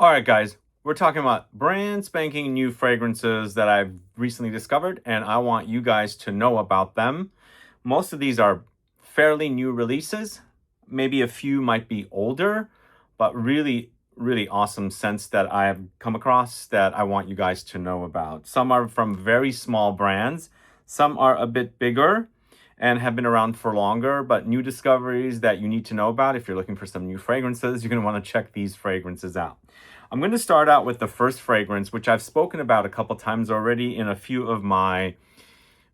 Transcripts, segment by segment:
All right, guys, we're talking about brand spanking new fragrances that I've recently discovered, and I want you guys to know about them. Most of these are fairly new releases. Maybe a few might be older, but really, really awesome scents that I have come across that I want you guys to know about. Some are from very small brands, some are a bit bigger and have been around for longer, but new discoveries that you need to know about. If you're looking for some new fragrances, you're going to want to check these fragrances out. I'm going to start out with the first fragrance, which I've spoken about a couple times already in a few of my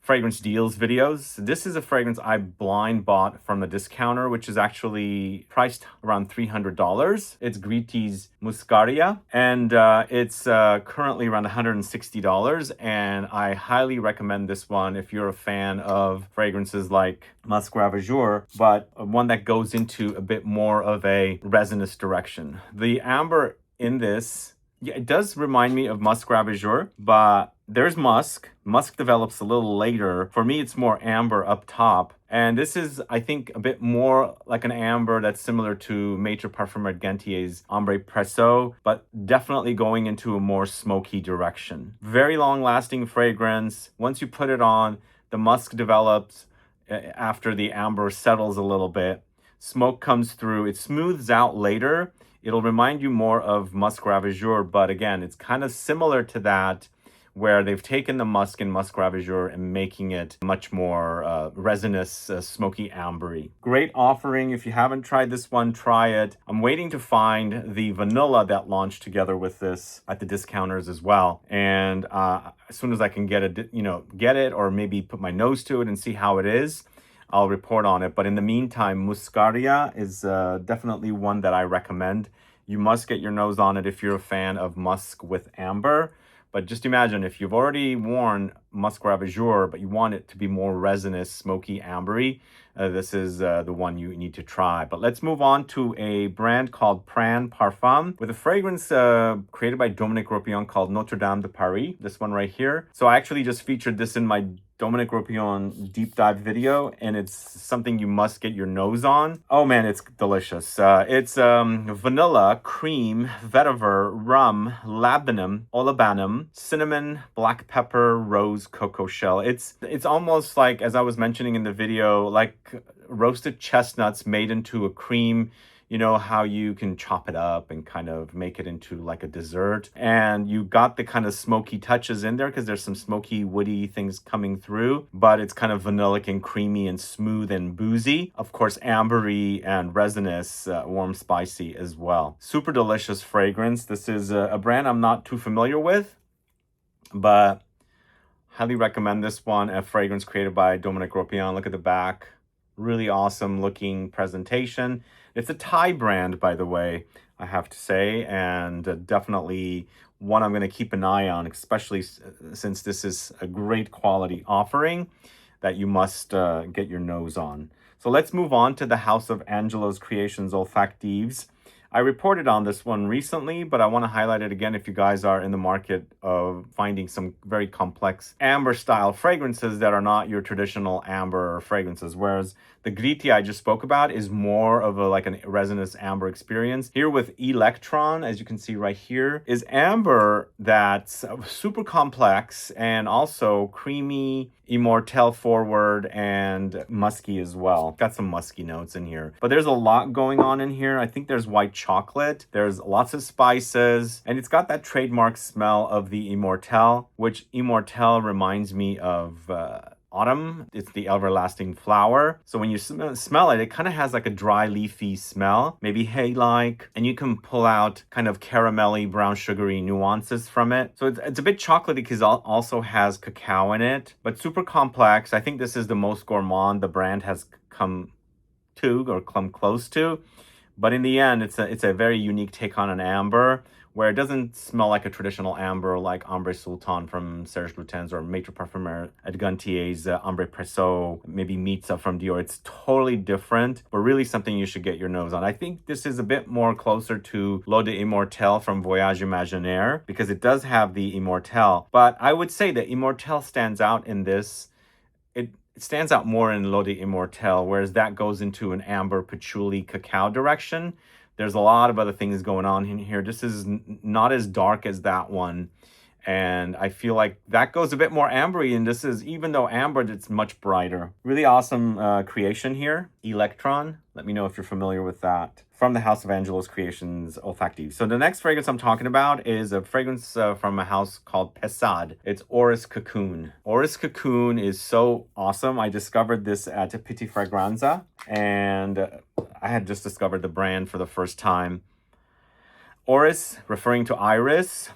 fragrance deals videos. This is a fragrance I blind bought from the discounter, which is actually priced around $300. It's Gritti's Muskaria, and it's currently around $160, and I highly recommend this one if you're a fan of fragrances like Musk Ravageur, but one that goes into a bit more of a resinous direction. The amber in this, yeah, it does remind me of Musk Ravageur, but there's musk. Musk develops a little later. For me, it's more amber up top. And this is, I think, a bit more like an amber that's similar to Maître Parfumeur Gantier's Ambrette, but definitely going into a more smoky direction. Very long-lasting fragrance. Once you put it on, the musk develops after the amber settles a little bit. Smoke comes through. It smooths out later. It'll remind you more of Musk Ravageur, but again, it's kind of similar to that, where they've taken the musk in Musk Ravageur and making it much more resinous, smoky, ambery. Great offering. If you haven't tried this one, try it. I'm waiting to find the vanilla that launched together with this at the discounters as well. And as soon as I can get it, get it, or maybe put my nose to it and see how it is, I'll report on it. But in the meantime, Muskaria is definitely one that I recommend. You must get your nose on it if you're a fan of musk with amber. But just imagine if you've already worn Musk Ravageur, but you want it to be more resinous, smoky, ambery, this is the one you need to try. But let's move on to a brand called Prann Parfum with a fragrance created by Dominique Ropillon called Notre-Dame de Paris. This one right here. So I actually just featured this in my Dominique Ropillon deep dive video, and it's something you must get your nose on. Oh man, it's delicious. It's vanilla, cream, vetiver, rum, labdanum, olibanum, cinnamon, black pepper, rose, cocoa shell. It's almost like, as I was mentioning in the video, like roasted chestnuts made into a cream. You know how you can chop it up and kind of make it into like a dessert. And you got the kind of smoky touches in there because there's some smoky, woody things coming through. But it's kind of vanillic and creamy and smooth and boozy. Of course, ambery and resinous, warm, spicy as well. Super delicious fragrance. This is a brand I'm not too familiar with, but highly recommend this one. A fragrance created by Dominique Ropillon. Look at the back. Really awesome looking presentation. It's a Thai brand, by the way, I have to say, and definitely one I'm going to keep an eye on, especially since this is a great quality offering that you must get your nose on. So let's move on to the House of Angelos Creations Olfactives. I reported on this one recently, but I want to highlight it again if you guys are in the market of finding some very complex amber style fragrances that are not your traditional amber fragrances. Whereas the Gritti I just spoke about is more of a resinous amber experience. Here with E-LECTRON, as you can see right here, is amber that's super complex and also creamy, Immortelle forward, and musky as well. Got some musky notes in here. But there's a lot going on in here. I think there's white chocolate. There's lots of spices. And it's got that trademark smell of the Immortelle, which Immortelle reminds me of autumn. It's the everlasting flower. So when you smell it, it kind of has like a dry leafy smell, maybe hay-like, and you can pull out kind of caramelly, brown sugary nuances from it. So it's a bit chocolatey because it also has cacao in it, but super complex. I think this is the most gourmand the brand has come to or come close to. But in the end, it's a very unique take on an amber, where it doesn't smell like a traditional amber like Ambre Sultan from Serge Lutens or Maître Parfumeur Gantier's Ambrette, maybe Mitza from Dior. It's totally different, but really something you should get your nose on. I think this is a bit more closer to L'Eau de Immortelle from Voyage Imaginaire because it does have the Immortelle. But I would say that Immortelle stands out in this. It stands out more in L'Eau de Immortelle, whereas that goes into an amber patchouli cacao direction. There's a lot of other things going on in here. This is not as dark as that one. And I feel like that goes a bit more ambery, and this is, even though amber, it's much brighter. Really awesome creation here. E-LECTRON. Let me know if you're familiar with that. From the House of Angelos Creations Olfactives. So the next fragrance I'm talking about is a fragrance from a house called Pesade. It's Orris Cocoon. Orris Cocoon is so awesome. I discovered this at Petit Fragranza, and I had just discovered the brand for the first time. Orris, referring to iris,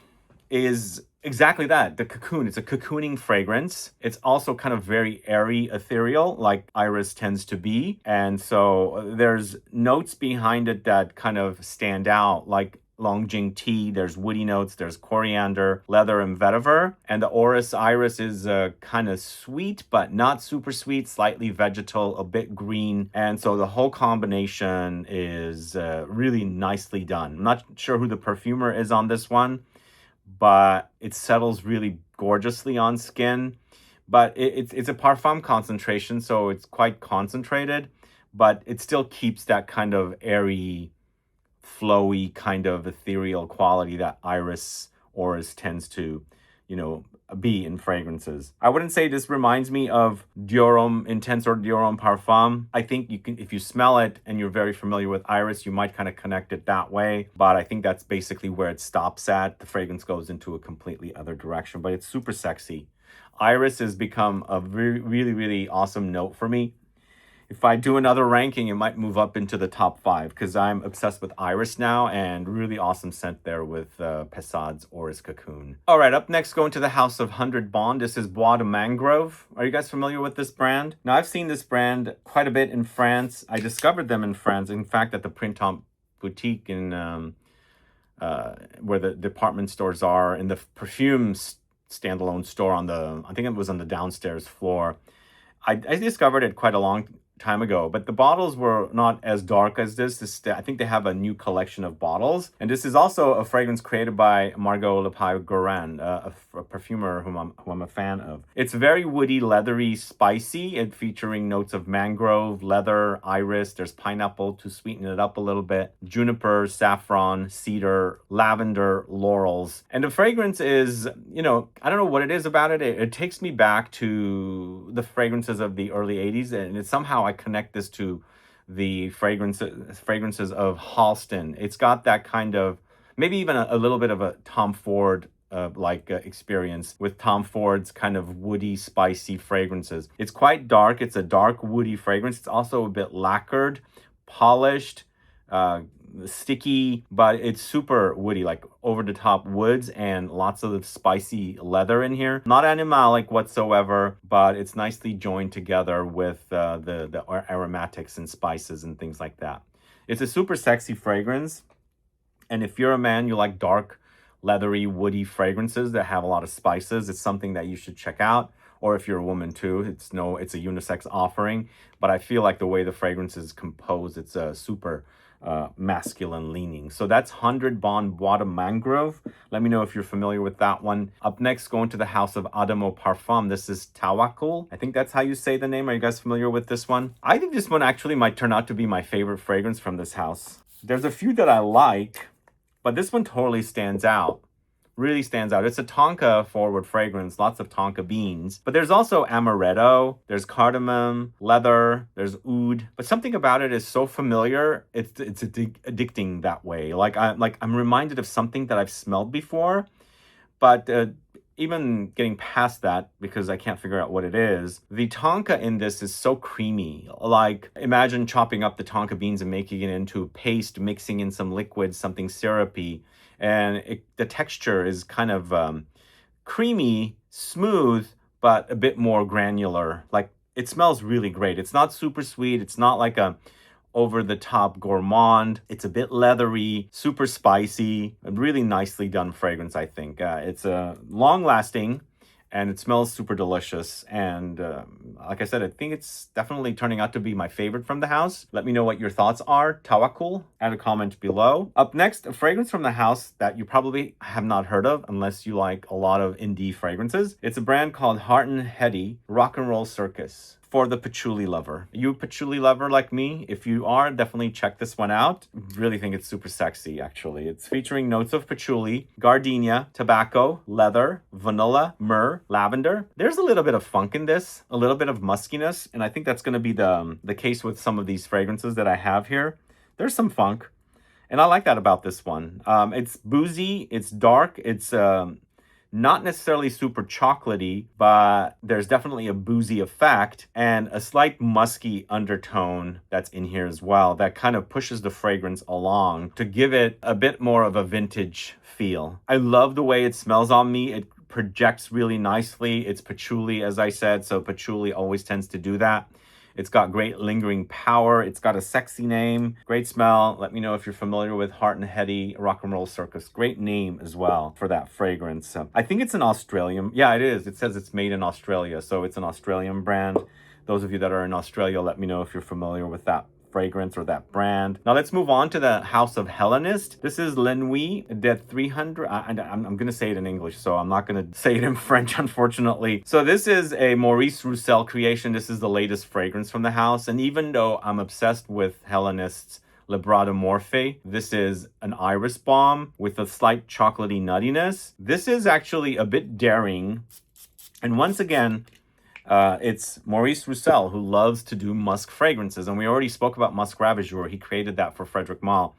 is exactly that, the cocoon. It's a cocooning fragrance. It's also kind of very airy, ethereal, like iris tends to be. And so there's notes behind it that kind of stand out, like Longjing tea. There's woody notes, there's coriander, leather, and vetiver. And the Orris iris is kind of sweet, but not super sweet, slightly vegetal, a bit green. And so the whole combination is really nicely done. I'm not sure who the perfumer is on this one, but it settles really gorgeously on skin. But it's a Parfum concentration, so it's quite concentrated, but it still keeps that kind of airy, flowy, kind of ethereal quality that Orris tends to, be in fragrances. I wouldn't say this reminds me of Dior Homme Intense or Dior Homme Parfum. I think you can, if you smell it and you're very familiar with iris, you might kind of connect it that way. But I think that's basically where it stops at. The fragrance goes into a completely other direction, but it's super sexy. Iris has become a really, really awesome note for me. If I do another ranking, it might move up into the top 5 because I'm obsessed with iris now, and really awesome scent there with Pesade's Orris Cocoon. All right, up next, going to the House of 100 Bond. This is Bois de Mangrove. Are you guys familiar with this brand? Now, I've seen this brand quite a bit in France. I discovered them in France, in fact, at the Printemps boutique in where the department stores are, in the Perfumes standalone store on the, I think it was on the downstairs floor. I discovered it quite a long time ago, but the bottles were not as dark as this. I think they have a new collection of bottles, and this is also a fragrance created by Margot Lepage-Guerin, a perfumer whom I'm a fan of. It's very woody, leathery, spicy, and featuring notes of mangrove, leather, iris. There's pineapple to sweeten it up a little bit, juniper, saffron, cedar, lavender, laurels. And the fragrance is, I don't know what it is about it. It takes me back to the fragrances of the early 80s, and it's somehow I connect this to the fragrances of Halston. It's got that kind of, maybe even a little bit of a Tom Ford experience with Tom Ford's kind of woody, spicy fragrances. It's quite dark. It's a dark, woody fragrance. It's also a bit lacquered, polished, sticky, but it's super woody, like over the top woods, and lots of the spicy leather in here. Not animalic whatsoever, but it's nicely joined together with the aromatics and spices and things like that. It's a super sexy fragrance, and if you're a man, you like dark, leathery, woody fragrances that have a lot of spices, it's something that you should check out. Or if you're a woman too, it's a unisex offering, but I feel like the way the fragrance is composed, it's a super masculine leaning. So that's 100 Bond Bois de Mangrove. Let me know if you're familiar with that one. Up next, going to the House of Adamo Parfum. This is Tawakkul. I think that's how you say the name. Are you guys familiar with this one? I think this one actually might turn out to be my favorite fragrance from this house. There's a few that I like, but this one totally stands out. Really stands out. It's a tonka forward fragrance, lots of tonka beans, but there's also amaretto, there's cardamom, leather, there's oud, but something about it is so familiar, it's addicting that way. I'm reminded of something that I've smelled before, but even getting past that, because I can't figure out what it is, the tonka in this is so creamy. Like, imagine chopping up the tonka beans and making it into a paste, mixing in some liquid, something syrupy, and the texture is kind of creamy, smooth, but a bit more granular. Like, it smells really great. It's not super sweet. It's not like a over-the-top gourmand. It's a bit leathery, super spicy, a really nicely done fragrance, I think. It's long-lasting, and it smells super delicious. And like I said, I think it's definitely turning out to be my favorite from the house. Let me know what your thoughts are. Tawakkul, add a comment below. Up next, a fragrance from the house that you probably have not heard of unless you like a lot of indie fragrances. It's a brand called Heart and Hetty Rock and Roll Circus. for the patchouli lover. You a patchouli lover like me? If you are, definitely check this one out. Really think it's super sexy, actually. It's featuring notes of patchouli, gardenia, tobacco, leather, vanilla, myrrh, lavender. There's a little bit of funk in this, a little bit of muskiness, and I think that's going to be the case with some of these fragrances that I have here. There's some funk, and I like that about this one. It's boozy, it's dark, it's not necessarily super chocolatey, but there's definitely a boozy effect and a slight musky undertone that's in here as well that kind of pushes the fragrance along to give it a bit more of a vintage feel. I love the way it smells on me. It projects really nicely. It's patchouli, as I said, so patchouli always tends to do that. It's got great lingering power. It's got a sexy name, great smell. Let me know if you're familiar with Heart and Heady Rock and Roll Circus. Great name as well for that fragrance. I think it's an Australian. Yeah, it is. It says it's made in Australia, so it's an Australian brand. Those of you that are in Australia, let me know if you're familiar with that fragrance or that brand. Now let's move on to the house of Hellenist. This is Le Nuit de 300. I'm going to say it in English, so I'm not going to say it in French, unfortunately. So this is a Maurice Roussel creation. This is the latest fragrance from the house. And even though I'm obsessed with Hellenist's Le Bras de Morphe, this is an iris bomb with a slight chocolatey nuttiness. This is actually a bit daring. And once again, it's Maurice Roussel who loves to do musk fragrances. And we already spoke about Musk Ravageur. He created that for Frederic Malle.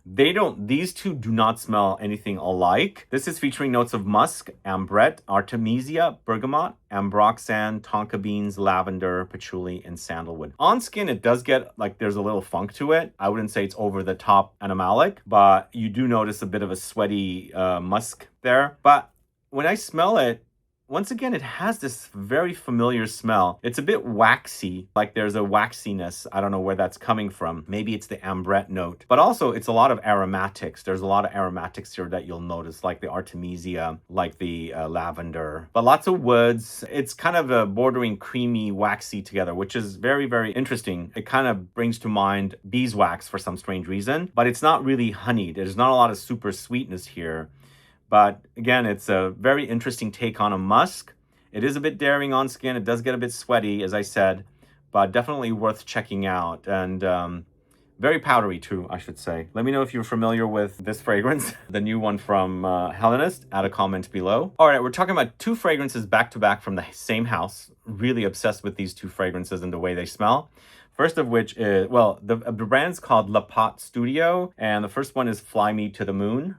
These two do not smell anything alike. This is featuring notes of musk, ambrette, artemisia, bergamot, ambroxan, tonka beans, lavender, patchouli, and sandalwood. On skin, it does get like there's a little funk to it. I wouldn't say it's over the top animalic, but you do notice a bit of a sweaty musk there. But when I smell it, once again, it has this very familiar smell. It's a bit waxy, like there's a waxiness. I don't know where that's coming from. Maybe it's the ambrette note. But also, it's a lot of aromatics. There's a lot of aromatics here that you'll notice, like the artemisia, like the lavender. But lots of woods. It's kind of a bordering creamy, waxy together, which is very, very interesting. It kind of brings to mind beeswax for some strange reason. But it's not really honeyed. There's not a lot of super sweetness here. But again, it's a very interesting take on a musk. It is a bit daring on skin. It does get a bit sweaty, as I said, but definitely worth checking out. And very powdery too, I should say. Let me know if you're familiar with this fragrance, the new one from Hellenist. Add a comment below. All right, we're talking about two fragrances back to back from the same house. Really obsessed with these two fragrances and the way they smell. First of which is, well, the brand's called La Pot Studio, and the first one is Fly Me to the Moon.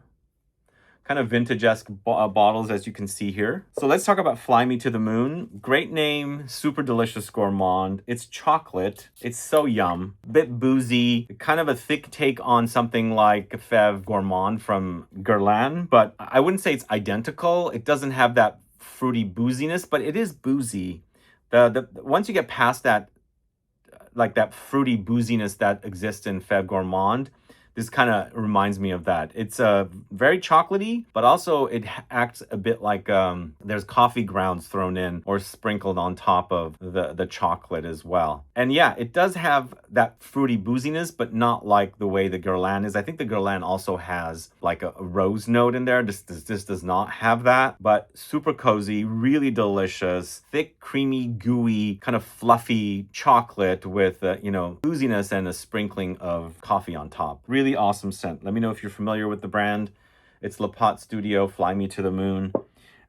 Kind of vintage-esque bottles, as you can see here. So let's talk about Fly Me to the Moon. Great name, super delicious gourmand. It's chocolate. It's so yum. Bit boozy, kind of a thick take on something like Fève Gourmand from Guerlain, but I wouldn't say it's identical. It doesn't have that fruity booziness, but it is boozy. Once you get past that, like that fruity booziness that exists in Fève Gourmand, this kind of reminds me of that. It's very chocolatey, but also it acts a bit like there's coffee grounds thrown in or sprinkled on top of the chocolate as well. And yeah, it does have that fruity booziness, but not like the way the Guerlain is. I think the Guerlain also has like a rose note in there. This does not have that, but super cozy, really delicious, thick, creamy, gooey, kind of fluffy chocolate with, booziness and a sprinkling of coffee on top. Really awesome scent. Let me know if you're familiar with the brand. It's La Pot Studio, Fly Me to the Moon.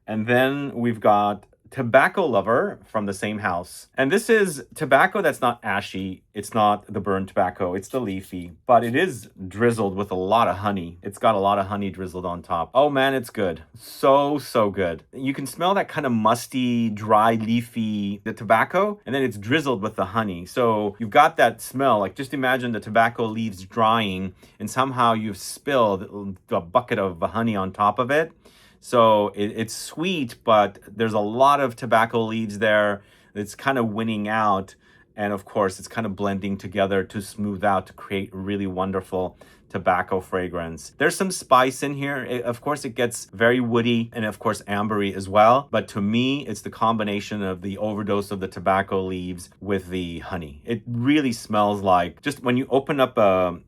And then we've got Tobacco Lover from the same house. And this is tobacco that's not ashy. It's not the burnt tobacco. It's the leafy. But it is drizzled with a lot of honey. It's got a lot of honey drizzled on top. Oh man, it's good. So, so good. You can smell that kind of musty, dry, leafy, the tobacco, and then it's drizzled with the honey. So you've got that smell. Like just imagine the tobacco leaves drying and somehow you've spilled a bucket of honey on top of it. So it's sweet, but there's a lot of tobacco leaves there. It's kind of winning out. And of course, it's kind of blending together to smooth out to create a really wonderful tobacco fragrance. There's some spice in here. Of course, it gets very woody and of course, ambery as well. But to me, it's the combination of the overdose of the tobacco leaves with the honey. It really smells like just when you open up a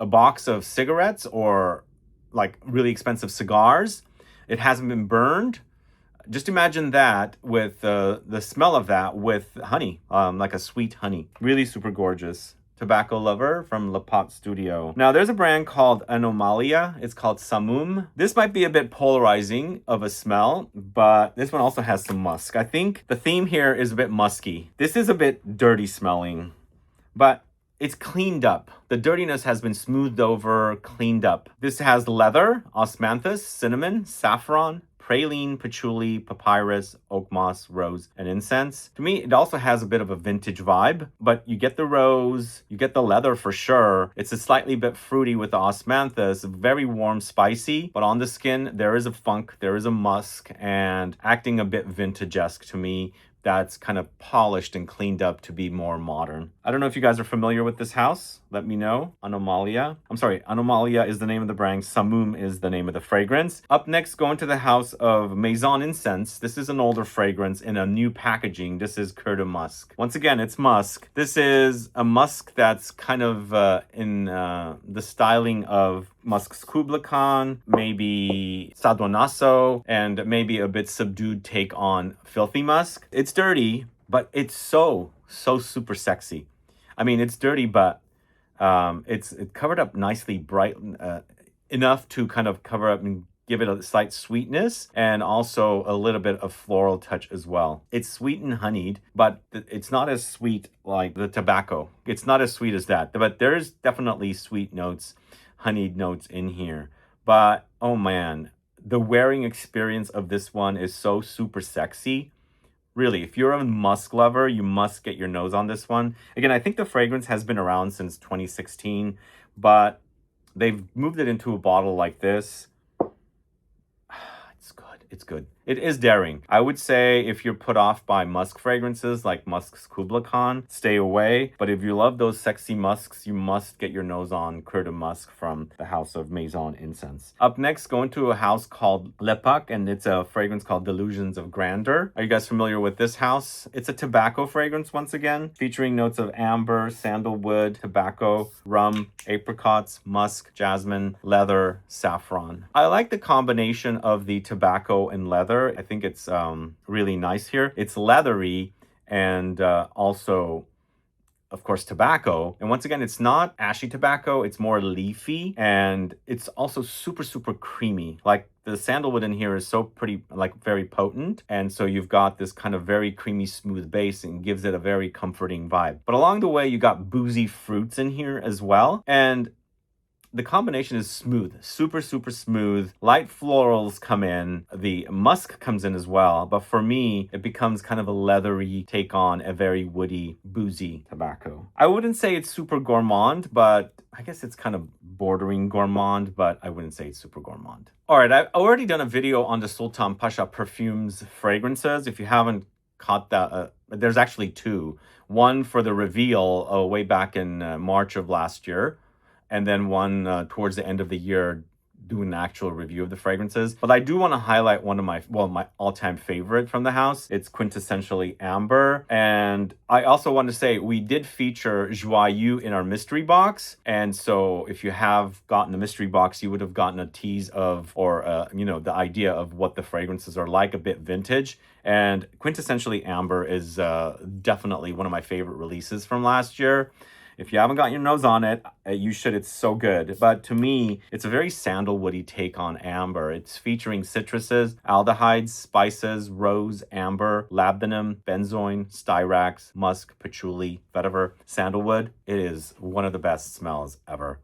box of cigarettes or like really expensive cigars, it hasn't been burned. just imagine that with the smell of that with honey, like a sweet honey. Really super gorgeous. Tobacco Lover from Le Pot Studio. Now there's a brand called Anomalia. It's called Samum. This might be a bit polarizing of a smell, but this one also has some musk. I think the theme here is a bit musky. This is a bit dirty smelling, but it's cleaned up. The dirtiness has been smoothed over, cleaned up. This has leather, osmanthus, cinnamon, saffron, praline, patchouli, papyrus, oak moss, rose, and incense. To me, it also has a bit of a vintage vibe, but you get the rose, you get the leather for sure. It's a slightly bit fruity with the osmanthus, very warm, spicy, but on the skin, there is a funk, there is a musk, and acting a bit vintage-esque to me. That's kind of polished and cleaned up to be more modern. I don't know if you guys are familiar with this house. Let me know. Anomalia. I'm sorry, Anomalia is the name of the brand. Samum is the name of the fragrance. Up next, going to the house of Maison Incense. This is an older fragrance in a new packaging. This is Cœur de Musk. Once again, it's musk. This is a musk that's kind of in the styling of Musk's Kubla Khan, maybe Sadonaso, and maybe a bit subdued take on Filthy Musk. It's dirty, but it's so super sexy. I mean, it's dirty, but it's covered up nicely, bright enough to kind of cover up and give it a slight sweetness and also a little bit of floral touch as well. It's sweet and honeyed, but it's not as sweet like the tobacco. It's not as sweet as that, but there's definitely sweet notes, honeyed notes in here. But oh man, the wearing experience of this one is so super sexy. Really, if you're a musk lover, you must get your nose on this one. Again, I think the fragrance has been around since 2016, but they've moved it into a bottle like this. It's good. It's good. It is daring. I would say if you're put off by musk fragrances like Musk's Kubla Khan, stay away. But if you love those sexy musks, you must get your nose on Cœur de Musk from the house of Maison Incense. Up next, going to a house called Lepac, and it's a fragrance called Delusions of Grandeur. Are you guys familiar with this house? It's a tobacco fragrance once again, featuring notes of amber, sandalwood, tobacco, rum, apricots, musk, jasmine, leather, saffron. I like the combination of the tobacco and leather. I think it's really nice here. It's leathery and also, of course, tobacco. And once again, it's not ashy tobacco. It's more leafy, and it's also super creamy. Like the sandalwood in here is so pretty, like very potent. And so you've got this kind of very creamy, smooth base and gives it a very comforting vibe. But along the way, you got boozy fruits in here as well. And the combination is smooth, super smooth. Light florals come in. The musk comes in as well. But for me, it becomes kind of a leathery take on a very woody, boozy tobacco. I wouldn't say it's super gourmand, but I guess it's kind of bordering gourmand, but I wouldn't say it's super gourmand. All right, I've already done a video on the Sultan Pasha Perfumes fragrances. If you haven't caught that, there's actually two. One for the reveal way back in March of last year, and then one towards the end of the year doing an actual review of the fragrances. But I do want to highlight one of my all-time favorite from the house. It's quintessentially amber. And I also want to say we did feature Joyeux in our mystery box. And so if you have gotten the mystery box, you would have gotten a tease of, or the idea of what the fragrances are like, a bit vintage. And quintessentially amber is definitely one of my favorite releases from last year. If you haven't got your nose on it, you should. It's so good. But to me, it's a very sandalwoody take on amber. It's featuring citruses, aldehydes, spices, rose, amber, labdanum, benzoin, styrax, musk, patchouli, vetiver, sandalwood. It is one of the best smells ever.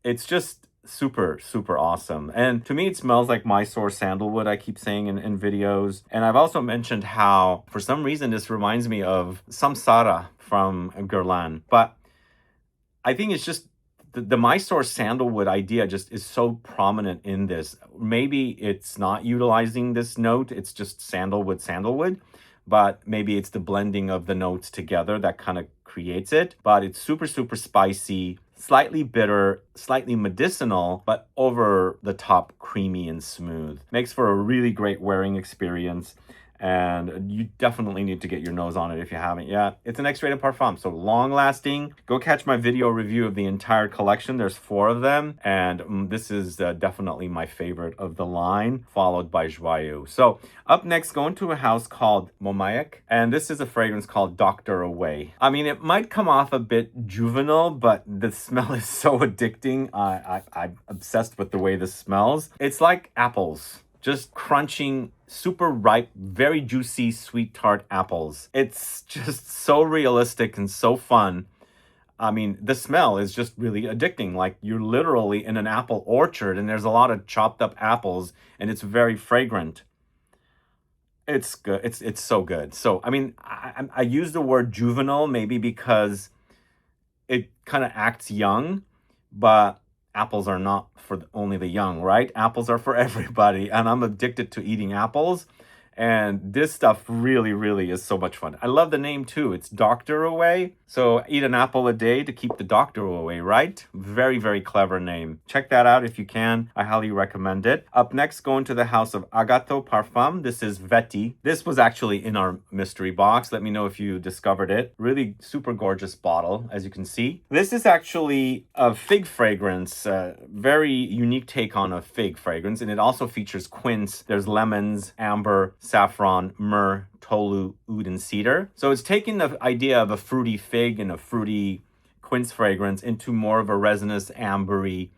It's just super awesome. And to me, it smells like Mysore sandalwood, I keep saying in videos. And I've also mentioned how, for some reason, this reminds me of Samsara from Guerlain. But I think it's just the Mysore sandalwood idea just is so prominent in this. Maybe it's not utilizing this note. It's just sandalwood. But maybe it's the blending of the notes together that kind of creates it. But it's super spicy, slightly bitter, slightly medicinal, but over the top creamy and smooth. Makes for a really great wearing experience. and you definitely need to get your nose on it if you haven't yet. It's an X-rated Parfum, so long-lasting. Go catch my video review of the entire collection. There's 4 of them, and this is definitely my favorite of the line, followed by Joyeux. So up next, going to a house called Momayak, and this is a fragrance called Doctor Away. I mean, it might come off a bit juvenile, but the smell is so addicting. I'm obsessed with the way this smells. It's like apples, just crunching, super ripe, very juicy, sweet tart apples. It's just so realistic and so fun. I mean, the smell is just really addicting. Like you're literally in an apple orchard and there's a lot of chopped up apples and it's very fragrant. It's good. It's so good. So, I mean, I use the word juvenile maybe because it kind of acts young, but apples are not for only the young, right? Apples are for everybody, and I'm addicted to eating apples. And this stuff really, really is so much fun. I love the name too. It's Doctor Away. So eat an apple a day to keep the doctor away, right? Very, very clever name. Check that out if you can. I highly recommend it. Up next, going to the house of Agatho Parfum. This is Veti. This was actually in our mystery box. Let me know if you discovered it. Really super gorgeous bottle, as you can see. This is actually a fig fragrance. Very unique take on a fig fragrance. And it also features quince. There's lemons, amber, saffron, myrrh, tolu, oud, and cedar. So it's taking the idea of a fruity fig and a fruity quince fragrance into more of a resinous, ambery,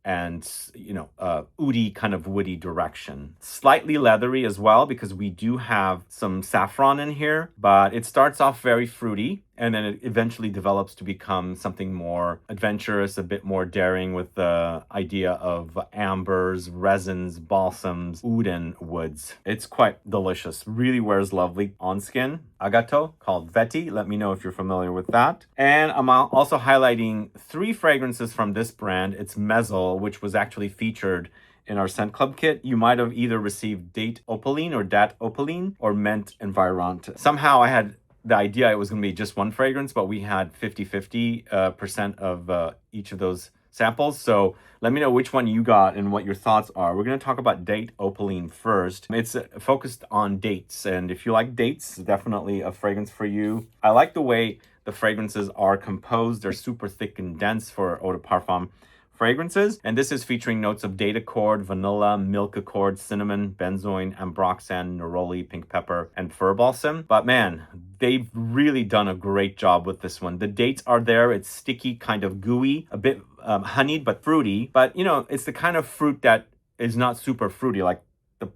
and, you know, oudy kind of woody direction. Slightly leathery as well, because we do have some saffron in here, but it starts off very fruity, and then it eventually develops to become something more adventurous, a bit more daring with the idea of ambers, resins, balsams, oud, and woods. It's quite delicious. Really wears lovely on skin. Agatho, called Veti. Let me know if you're familiar with that. And I'm also highlighting 3 fragrances from this brand. It's Mezzel, which was actually featured in our Scent Club kit. You might have either received Date Opaline or Dat Opaline or Menthe Environt. Somehow I had the idea it was going to be just one fragrance, but we had 50-50% of each of those samples. So let me know which one you got and what your thoughts are. We're going to talk about Date Opaline first. It's focused on dates, and if you like dates, definitely a fragrance for you. I like the way the fragrances are composed. They're super thick and dense for eau de parfum fragrances, and this is featuring notes of date accord, vanilla, milk accord, cinnamon, benzoin, ambroxan, neroli, pink pepper, and fir balsam. But man, they've really done a great job with this one. The dates are there. It's sticky, kind of gooey, a bit honeyed, but fruity. But, you know, it's the kind of fruit that is not super fruity, like the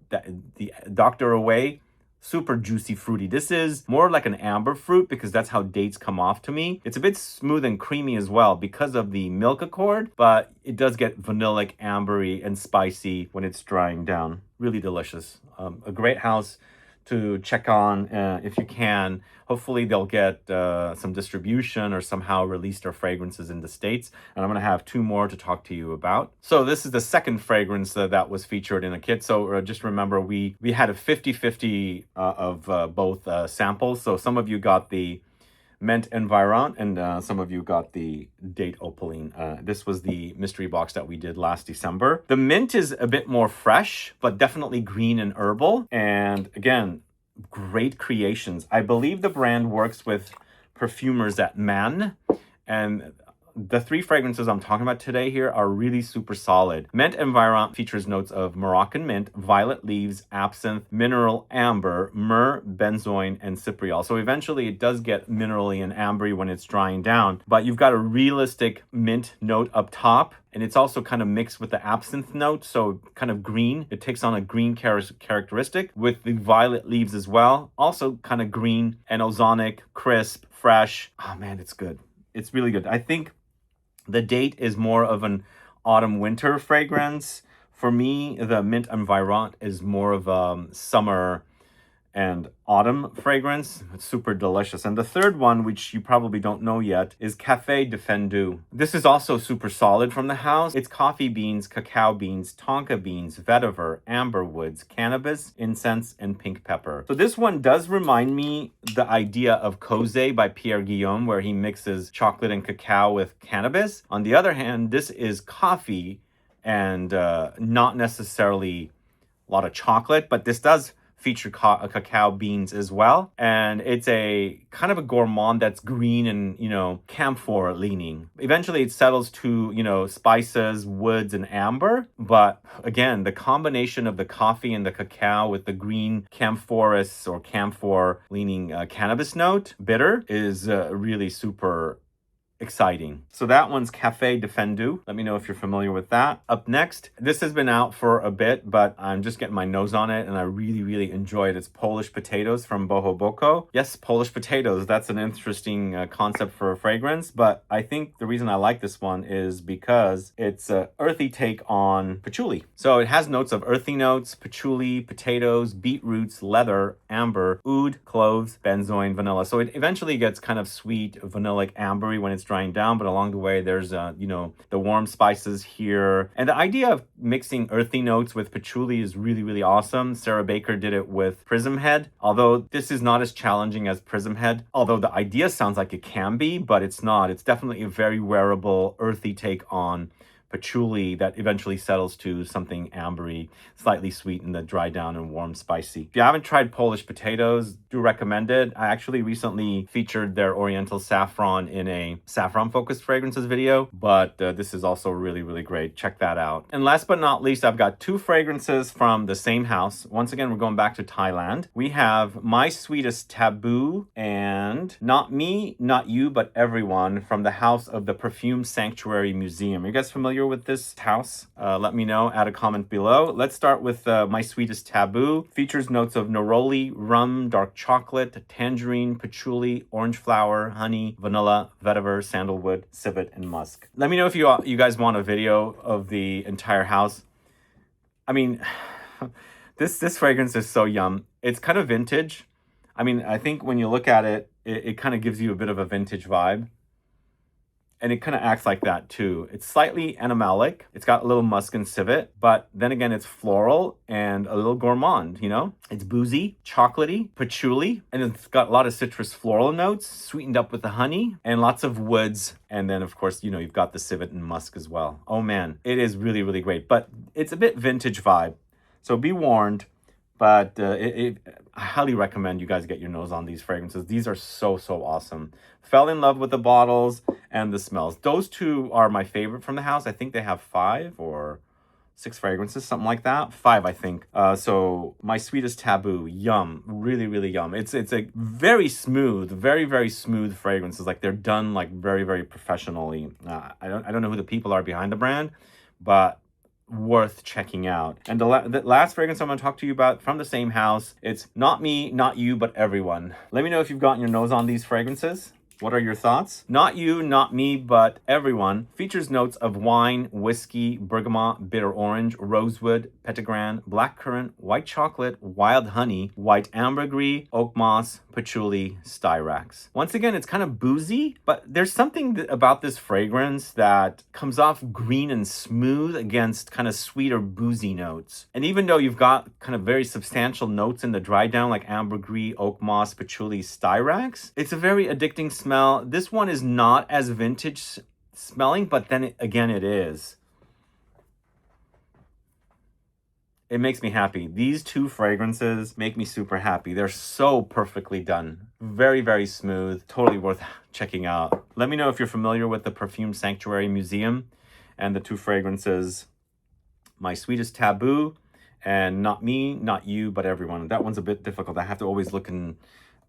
Doctor Away. Super juicy, fruity. This is more like an amber fruit because that's how dates come off to me. It's a bit smooth and creamy as well because of the milk accord, but it does get vanillic, ambery, and spicy when it's drying down. Really delicious. A great house to check on if you can. Hopefully they'll get some distribution or somehow release their fragrances in the States. And I'm going to have 2 more to talk to you about. So this is the second fragrance that was featured in a kit. So just remember, we had a 50-50 of both samples. So some of you got the Menthe Environt, and some of you got the Date Opaline. This was the mystery box that we did last December. The mint is a bit more fresh, but definitely green and herbal. And again, great creations. I believe the brand works with perfumers at Man, and the 3 fragrances I'm talking about today here are really super solid. Menthe Environt features notes of Moroccan mint, violet leaves, absinthe, mineral amber, myrrh, benzoin, and cypriol. So eventually it does get minerally and ambery when it's drying down, but you've got a realistic mint note up top, and it's also kind of mixed with the absinthe note, so kind of green. It takes on a green characteristic with the violet leaves as well. Also kind of green and ozonic, crisp, fresh. Oh man, it's good. It's really good. I think the date is more of an autumn-winter fragrance. For me, the Menthe Environt is more of a summer and autumn fragrance. It's super delicious. And the third one, which you probably don't know yet, is Café Defendu. This is also super solid from the house. It's coffee beans, cacao beans, tonka beans, vetiver, amber woods, cannabis, incense, and pink pepper. So this one does remind me the idea of Cosé by Pierre Guillaume, where he mixes chocolate and cacao with cannabis. On the other hand, this is coffee and not necessarily a lot of chocolate, but this does feature cacao beans as well. And it's a kind of a gourmand that's green and, you know, camphor leaning. Eventually it settles to, you know, spices, woods, and amber. But again, the combination of the coffee and the cacao with the green camphorous or camphor leaning cannabis note, bitter, is really super exciting. So that one's Café Defendu. Let me know if you're familiar with that. Up next, this has been out for a bit, but I'm just getting my nose on it and I really, really enjoy it. It's Polish Potatoes from Boho Boko. Yes, Polish potatoes. That's an interesting concept for a fragrance, but I think the reason I like this one is because it's an earthy take on patchouli. So it has notes of earthy notes, patchouli, potatoes, beetroots, leather, amber, oud, cloves, benzoin, vanilla. So it eventually gets kind of sweet, vanillic, ambery when it's drying down, but along the way there's you know, the warm spices here. And the idea of mixing earthy notes with patchouli is really, really awesome. Sarah Baker did it with Prism Head, although this is not as challenging as Prism Head, although the idea sounds like it can be, but it's not. It's definitely a very wearable earthy take on patchouli that eventually settles to something ambery, slightly sweet, and then dry down and warm spicy. If you haven't tried Polish Potatoes, do recommend it. I actually recently featured their Oriental Saffron in a saffron focused fragrances video, but this is also really, really great. Check that out. And last but not least, I've got two fragrances from the same house. Once again, we're going back to Thailand. We have My Sweetest Taboo and Not Me, Not You, But Everyone from the house of the Perfume Sanctuary Museum. Are you guys familiar with this house? Let me know, add a comment below. Let's start with My Sweetest Taboo. Features notes of neroli, rum, dark chocolate, tangerine, patchouli, orange flower, honey, vanilla, vetiver, sandalwood, civet, and musk. Let me know if you guys want a video of the entire house. I mean, this fragrance is so yum. It's kind of vintage. I mean, I think when you look at it, it kind of gives you a bit of a vintage vibe. And it kind of acts like that too. It's slightly animalic. It's got a little musk and civet, but then again, it's floral and a little gourmand, you know? It's boozy, chocolatey, patchouli, and it's got a lot of citrus floral notes, sweetened up with the honey, and lots of woods. And then, of course, you know, you've got the civet and musk as well. Oh man, it is really, really great. But it's a bit vintage vibe. So be warned. But I highly recommend you guys get your nose on these fragrances. These are so, so awesome. Fell in love with the bottles and the smells. Those two are my favorite from the house. I think they have 5 or 6 fragrances, something like that. 5, I think. So My Sweetest Taboo, yum. Really, really yum. It's a very smooth, very, very smooth fragrances. Like they're done like very, very professionally. I don't know who the people are behind the brand, but worth checking out. And the last fragrance I'm going to talk to you about from the same house, it's Not Me, Not You, But Everyone. Let me know if you've gotten your nose on these fragrances. What are your thoughts? Not You, Not Me, But Everyone features notes of wine, whiskey, bergamot, bitter orange, rosewood, petitgrain, blackcurrant, white chocolate, wild honey, white ambergris, oak moss, patchouli, styrax. Once again, it's kind of boozy, but there's something about this fragrance that comes off green and smooth against kind of sweeter boozy notes. And even though you've got kind of very substantial notes in the dry down like ambergris, oak moss, patchouli, styrax, it's a very addicting smell. This one is not as vintage smelling, but then again it is. It makes me happy. These two fragrances make me super happy. They're so perfectly done. Very, very smooth. Totally worth checking out. Let me know if you're familiar with the Perfume Sanctuary Museum and the two fragrances, My Sweetest Taboo and Not Me, Not You, But Everyone. That one's a bit difficult. I have to always look and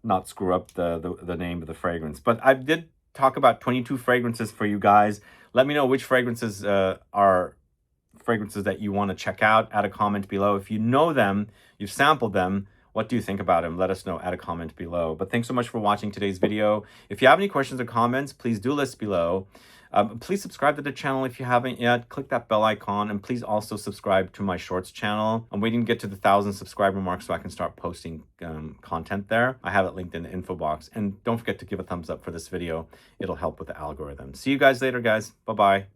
not screw up the name of the fragrance. But I did talk about 22 fragrances for you guys. Let me know which fragrances are fragrances that you want to check out. Add a comment below. If you know them, you've sampled them, what do you think about them? Let us know. Add a comment below. But thanks so much for watching today's video. If you have any questions or comments, please do list below. Please subscribe to the channel if you haven't yet. Click that bell icon, and please also subscribe to my shorts channel. I'm waiting to get to the 1,000 subscriber mark so I can start posting content there. I have it linked in the info box. And don't forget to give a thumbs up for this video. It'll help with the algorithm. See you guys later, guys. Bye-bye.